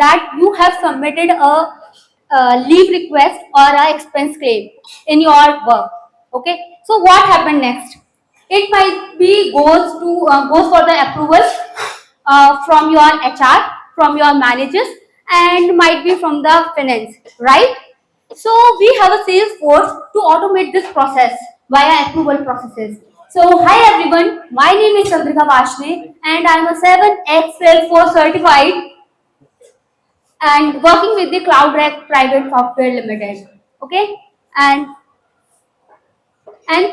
that you have submitted a leave request or a expense claim in your work. Okay, so what happened next? It might be goes for the approval from your HR, from your managers, and might be from the finance, right? So we have a Salesforce to automate this process via approval processes. So hi everyone, my name is Chandrika Vashne and I am a 7X Salesforce certified and working with the CloudRec Private Software Limited. Okay, and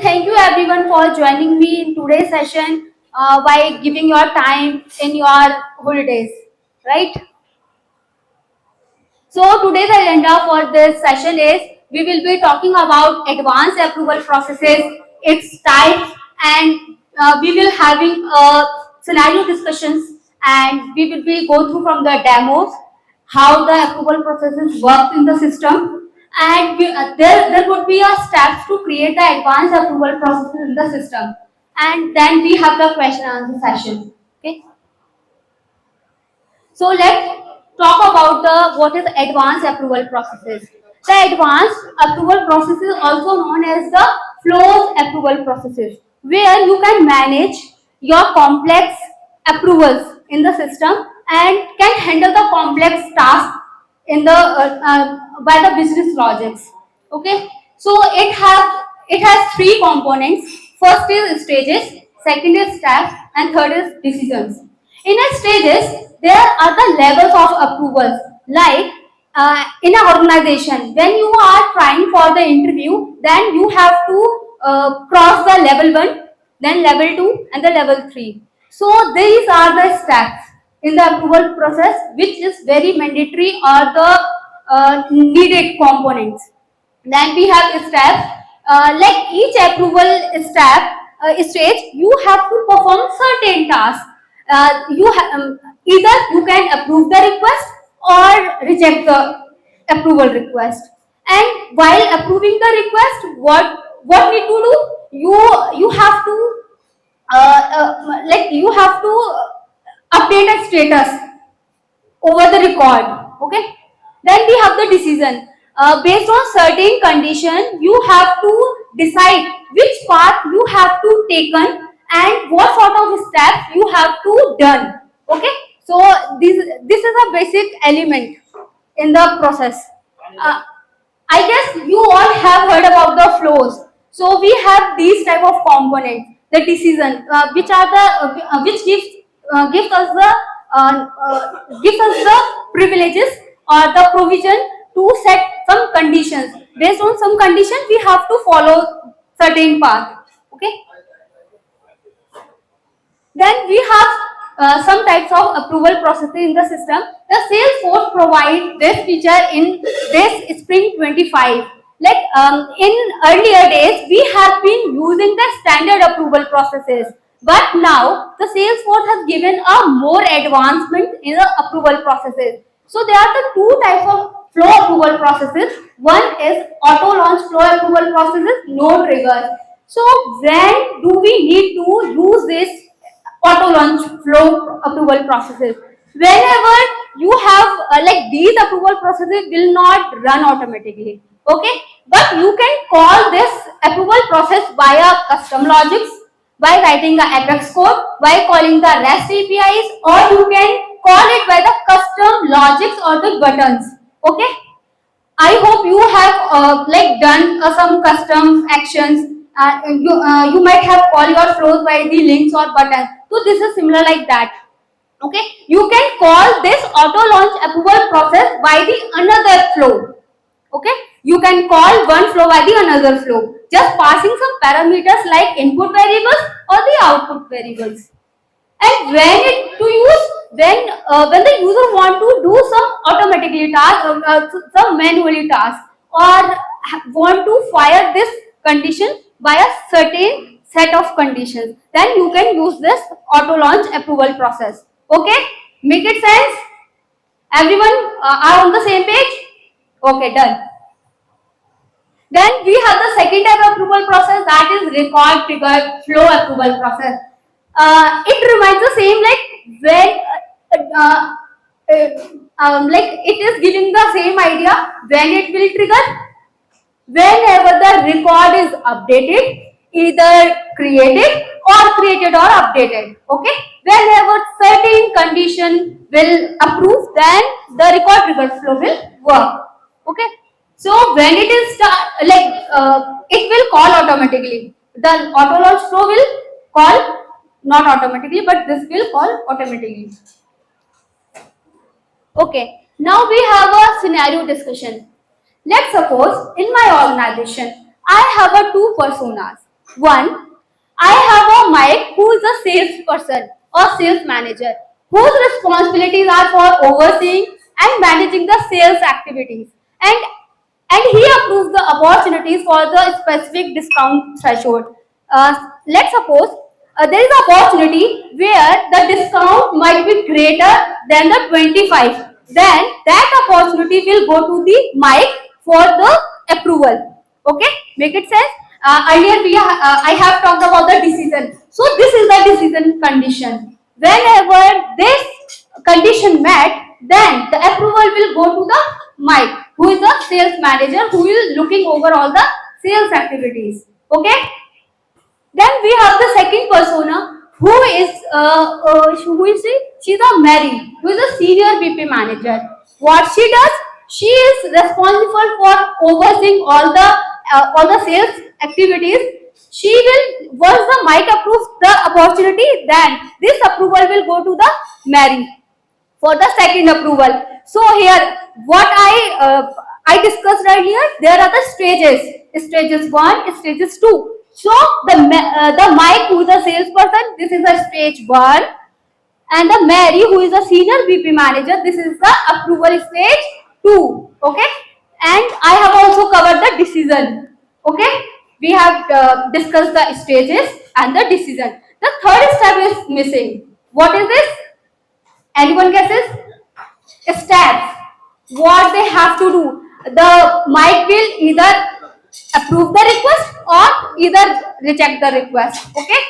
thank you everyone for joining me in today's session by giving your time in your holidays, right? So today's agenda for this session is we will be talking about advanced approval processes, its types, and we will having scenario discussions, and we will be go through from the demos how the approval processes work in the system, and there would be a steps to create the advanced approval processes in the system, and then we have the question and answer session. Okay. So let's talk about the what is advanced approval processes. The advanced approval process is also known as the flows approval processes, where you can manage your complex approvals in the system and can handle the complex tasks in the by the business logics. Okay, so it has three components. First is stages, second is steps, and third is decisions. In a stages, there are the levels of approvals. Like in an organization, when you are trying for the interview, then you have to cross the level 1, then level 2, and the level 3. So these are the steps in the approval process, which is very mandatory or the needed components. Then we have steps. Like each approval step stage, you have to perform certain tasks. Either you can approve the request or reject the approval request. And while approving the request, what need to do? You have to like you have to update a status over the record. Okay, then we have the decision. Based on certain condition, you have to decide which path you have to taken and what sort of steps you have to done. Okay, so this is a basic element in the process. uh, I guess you all have heard about the flows. So we have these type of components. The decision, which are the which gives us the privileges or the provision to set some conditions. Based on some conditions, we have to follow certain path. Okay. Then we have some types of approval processes in the system. The Salesforce provides this feature in this Spring 25. Like in earlier days, we have been using the standard approval processes, but now the Salesforce has given a more advancement in the approval processes. So there are the two types of flow approval processes. One is auto launch flow approval processes, no triggers. So when do we need to use this auto launch flow approval processes? Whenever you have like these approval processes will not run automatically. Okay, but you can call this approval process via custom logics, by writing the Apex code, by calling the REST APIs, or you can call it by the custom logics or the buttons. Okay, I hope you have like done some custom actions. You might have called your flows by the links or buttons. So this is similar like that. Okay, you can call this auto launch approval process by the another flow. Okay, you can call one flow by the another flow, just passing some parameters like input variables or the output variables. And when it to use, when the user want to do some automatically task, some manually task, or want to fire this condition by a certain set of conditions, then you can use this auto launch approval process. Okay, make it sense? Everyone are on the same page? Okay, done. Then we have the second type of approval process, that is record triggered flow approval process. It remains the same like when like it is giving the same idea when it will trigger. Whenever the record is updated, either created or updated. Okay. Whenever certain condition will approve, then the record trigger flow will work. Okay. So when it is it will call automatically. The auto launch flow will call not automatically, but this will call automatically. Okay, now we have a scenario discussion. Let's suppose in my organization, I have a two personas. One, I have a Mike who is a salesperson or sales manager whose responsibilities are for overseeing and managing the sales activities, and he approves the opportunities for the specific discount threshold. Let's suppose there is an opportunity where the discount might be greater than the 25. Then that opportunity will go to the Mike for the approval. Okay, make it sense. Earlier I have talked about the decision. So this is the decision condition. Whenever this condition met, then the approval will go to the Mike, who is the sales manager, who is looking over all the sales activities. Okay. Then we have the second persona, who is she? She's a Mary, who is a senior BP manager. What she does? She is responsible for overseeing all the sales activities. She will, once the Mike approves the opportunity, then this approval will go to the Mary for the second approval. So here, what I discussed earlier, there are the stages. Stages 1, stages 2. So the Mike, who is a salesperson, this is a stage 1, and the Mary, who is a senior BP manager, this is the approval stage 2. Okay, and I have also covered the decision. Okay, we have discussed the stages and the decision. The third step is missing. What is this? Anyone guesses? Steps. What they have to do? The Mike will either approve the request or either reject the request. Okay.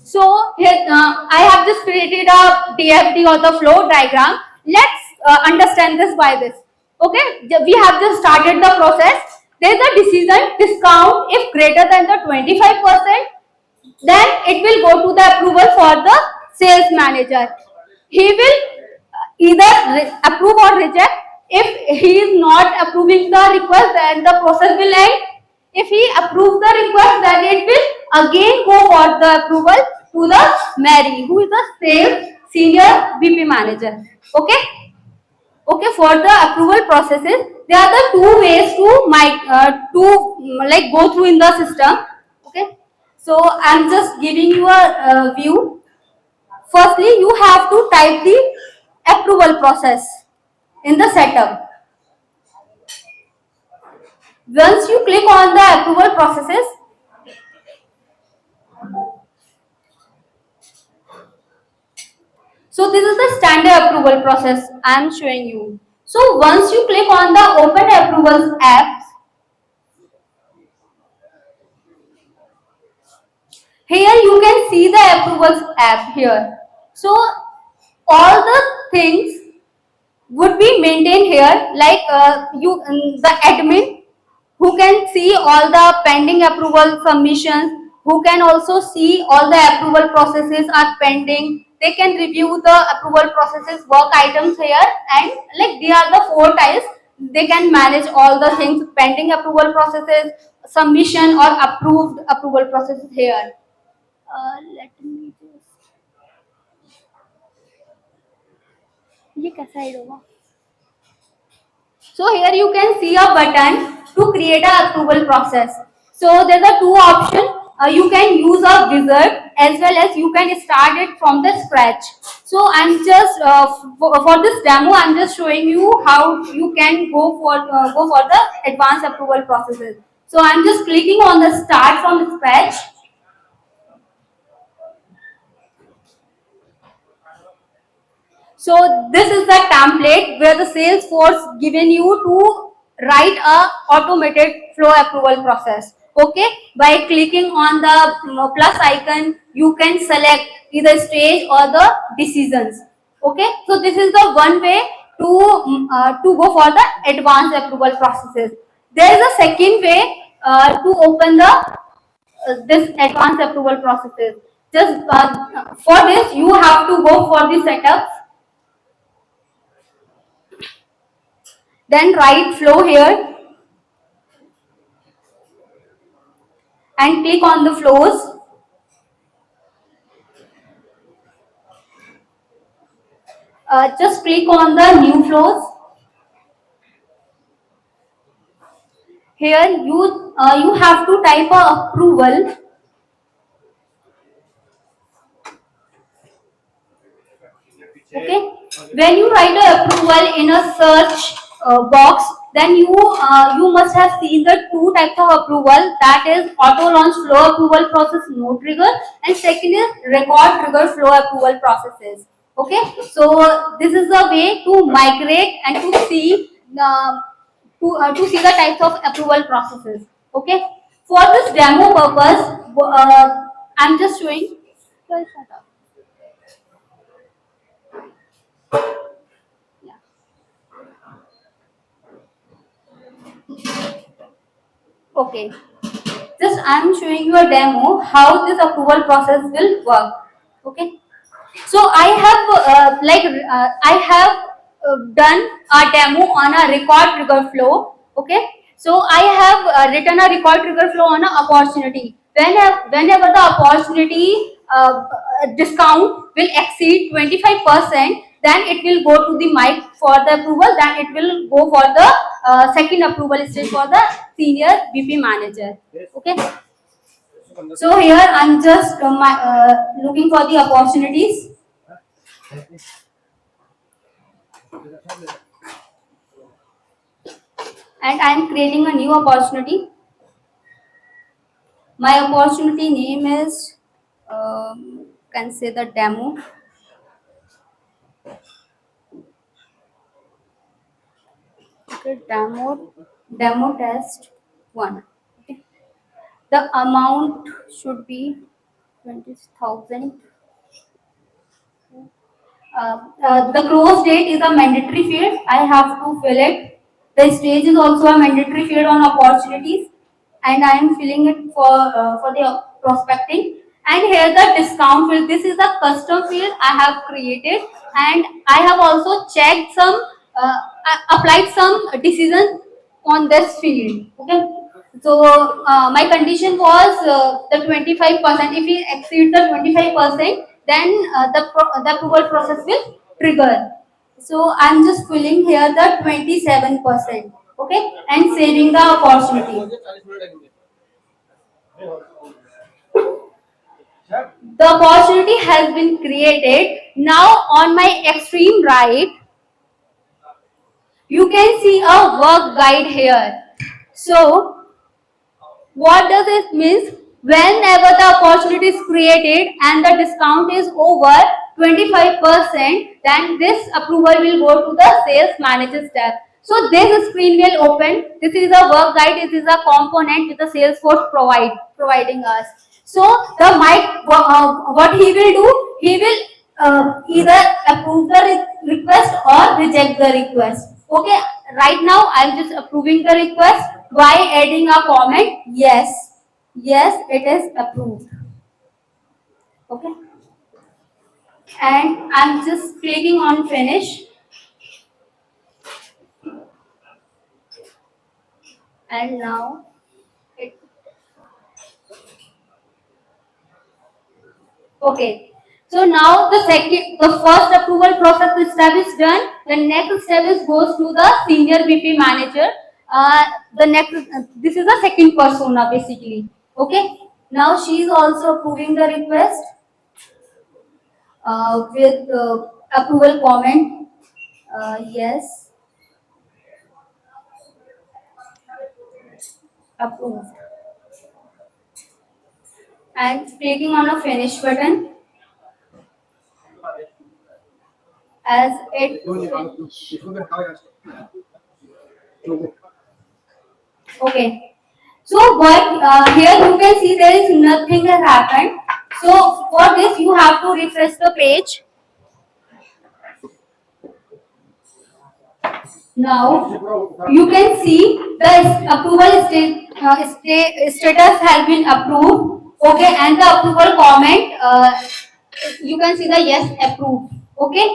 So here I have just created a DFD or the flow diagram. Let's understand this by this. Okay. We have just started the process. There is a decision discount if greater than the 25%. Then it will go to the approval for the sales manager. He will either approve or reject. If he is not approving the request, then the process will end. If he approves the request, then it will again go for the approval to the Mary, who is the sales senior BP manager. Okay. Okay, for the approval processes, there are the two ways to go through in the system. Okay. So I'm just giving you a view. Firstly, you have to type the approval process in the setup. Once you click on the approval processes, so this is the standard approval process I am showing you. So once you click on the open approvals app, here you can see the approvals app here. So all the things would be maintained here, like the admin, who can see all the pending approval submissions, who can also see all the approval processes are pending. They can review the approval processes, work items here, and like they are the 4 tiles. They can manage all the things, pending approval processes, submission or approved approval processes here. Let me just, ये कैसा add होगा? So here you can see a button to create a approval process. So there are 2 options. You can use a wizard, as well as you can start it from the scratch. So I'm just for this demo, I'm just showing you how you can go for the advanced approval processes. So I'm just clicking on the start from scratch. So this is the template where the Salesforce given you to write a automated flow approval process. Okay, by clicking on the plus icon, you can select either stage or the decisions. Okay, so this is the one way to go for the advanced approval processes. There is a second way to open the this advanced approval processes. Just for this, you have to go for the setup, then write flow here and click on the flows. Just click on the new flows. Here you have to type a approval. Okay, when you write a approval in a search box, then you must have seen the two types of approval, that is auto launch flow approval process no trigger, and second is record trigger flow approval processes. Okay, so this is the way to migrate and to see the types of approval processes. Okay, for this demo purpose, I'm just showing. Okay, just I'm showing you a demo how this approval process will work. Okay, so I have done a demo on a record trigger flow. Okay, so I have written a record trigger flow on an opportunity. Whenever the opportunity discount will exceed 25%, then it will go to the mic for the approval. Then it will go for the second approval stage for the senior BP manager. Okay. So here I'm just looking for the opportunities. And I'm creating a new opportunity. My opportunity name is, can say the demo. Okay, demo test 1. Okay. The amount should be 20,000. The close date is a mandatory field. I have to fill it. The stage is also a mandatory field on opportunities, and I am filling it for the prospecting. And here the discount field. This is a custom field I have created, and I have also checked some, applied some decisions on this field. Okay. So my condition was the 25%. If it exceeds the 25%, then the approval process will trigger. So I'm just filling here the 27%. Okay, and saving the opportunity. The opportunity has been created. Now on my extreme right, you can see a work guide here. So what does it mean? Whenever the opportunity is created and the discount is over 25%, then this approval will go to the sales manager tab. So this screen will open. This is a work guide. This is a component with the Salesforce providing us. So the mic, what he will do? He will either approve the request or reject the request. Okay, right now I'm just approving the request by adding a comment. Yes, it is approved. Okay, and I'm just clicking on finish, and now it, okay. So now the first approval process step is done. The next step is goes to the senior VP manager. This is the second persona basically. Okay. Now she is also approving the request with approval comment. Yes, approved. And clicking on a finish button as it. Okay. So what here you can see there is nothing has happened. So for this you have to refresh the page. Now you can see the approval status has been approved. Okay, and the approval comment. You can see the yes approved. Okay,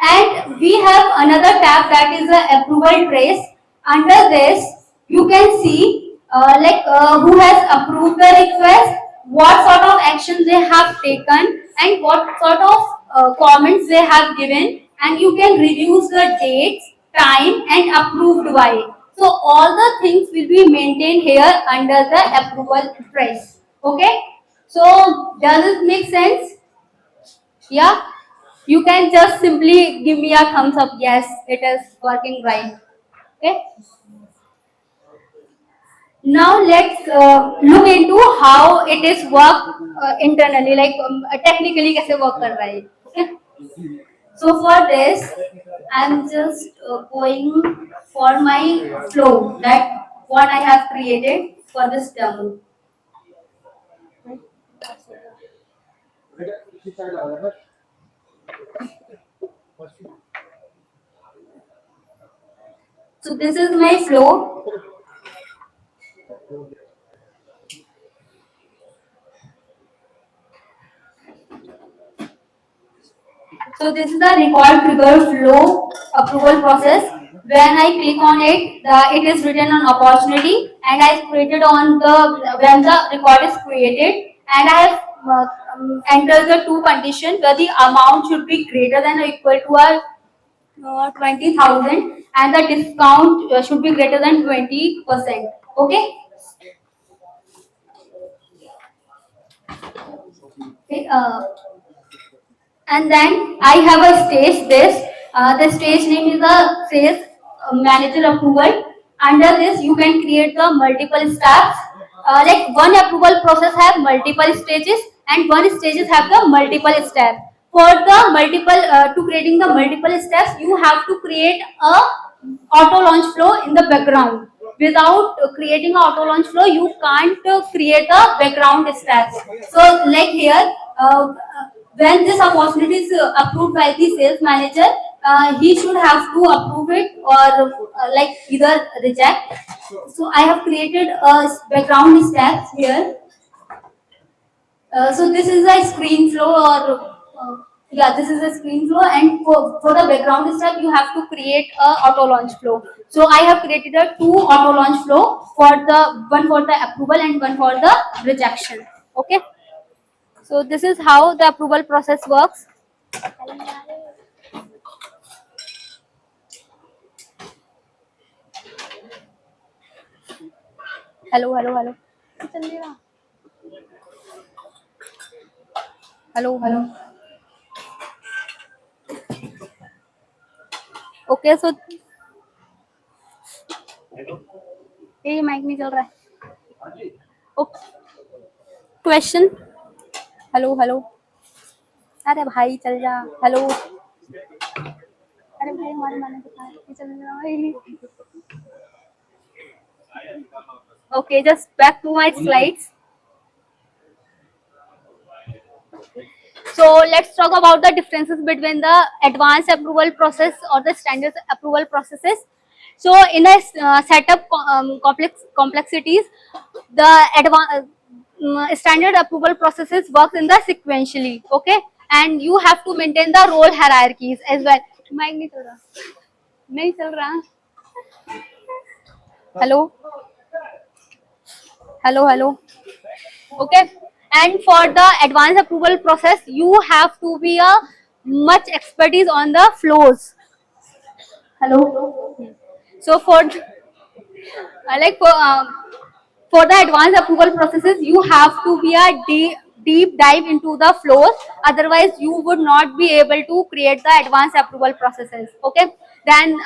and we have another tab that is the approval trace. Under this, you can see who has approved the request, what sort of actions they have taken, and what sort of comments they have given, and you can reduce the dates, time, and approved by. So all the things will be maintained here under the approval trace. Okay. So does it make sense? Yeah, you can just simply give me a thumbs up. Yes, it is working right. Okay. Now let's look into how it is work internally, like technically कैसे work कर रहा है. Okay. So for this, I'm just going for my flow that what I have created for this demo. So this is my flow. So this is the record trigger flow approval process. When I click on it, it is written on opportunity, and I created on the when the record is created, and I have entered the two conditions where the amount should be greater than or equal to a 20,000, and the discount should be greater than 20%. Okay. Okay. And then I have a stage. The stage name is the sales manager approval. Under this, you can create the multiple steps. Like one approval process have multiple stages, and one stages have the multiple steps. For the multiple to creating the multiple steps, you have to create a auto launch flow in the background. Without creating an auto launch flow, you can't create a background steps. So like here. When this opportunity is approved by the sales manager, he should have to approve it or like either reject. So I have created a background steps here. So this is a screen flow or yeah, this is a screen flow, and for the background step you have to create a auto launch flow. So I have created a two auto launch flow for the one for the approval and one for the rejection. Okay. So this is how the approval process works. Hello, hello, hello. Hello, hello. Okay, so ये mic नहीं चल रहा है. Okay. Question. Hello hello. अरे भाई चल जा. Hello. अरे भाई हमारे माने तो चल जा. Okay, just back to my slides. So let's talk about the differences between the advanced approval process or the standard approval processes. So in a setup complexities, the standard approval processes works in the sequentially. Okay, and you have to maintain the role hierarchies as well. Mic नहीं चल रहा. नहीं चल रहा. Hello. Hello, hello. Okay. And for the advanced approval process, you have to be a much expertise on the flows. Hello. So for for the advanced approval processes, you have to be a deep dive into the flows. Otherwise, you would not be able to create the advanced approval processes. Okay. Then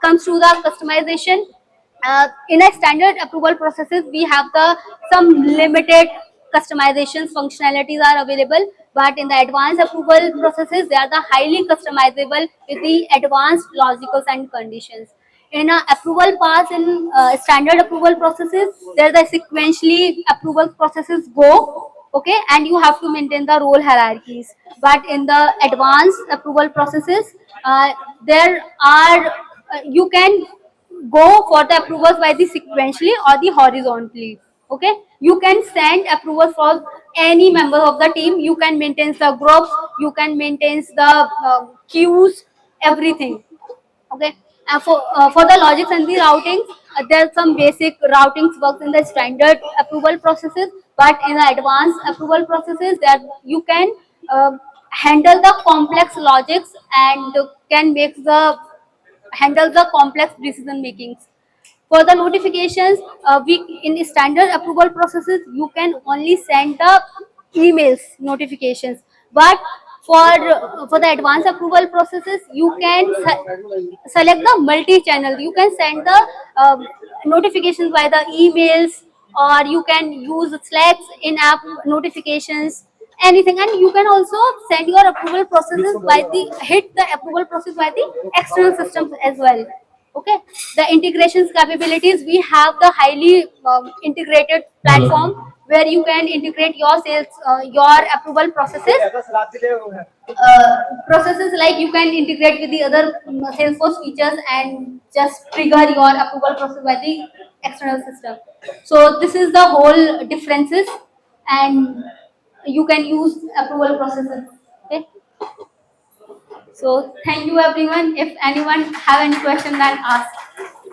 comes to the customization. In a standard approval processes, we have the some limited customizations functionalities are available, but in the advanced approval processes, they are the highly customizable with the advanced logicals and conditions. In a approval path in standard approval processes, there the sequentially approval processes go. Okay, and you have to maintain the role hierarchies. But in the advanced approval processes, there are you can go for the approvals by the sequentially or the horizontally. Okay, you can send approval for any member of the team. You can maintain the groups, you can maintain the queues, everything. Okay, and for the logics and the routing, there's some basic routings works in the standard approval processes, but in the advanced approval processes that you can handle the complex logics and can make the handle the complex decision makings. For the notifications, we in standard approval processes you can only send the emails notifications, but for the advanced approval processes you can select the multi-channel. You can send the notifications by the emails, or you can use Slacks in-app notifications, anything, and you can also send your approval processes by the hit the approval process by the external systems as well. Okay, the integrations capabilities, we have the highly integrated platform where you can integrate your sales your approval processes, like you can integrate with the other Salesforce features and just trigger your approval process by the external system. So this is the whole differences, and you can use approval processes. Okay, so thank you everyone. If anyone have any question, then ask.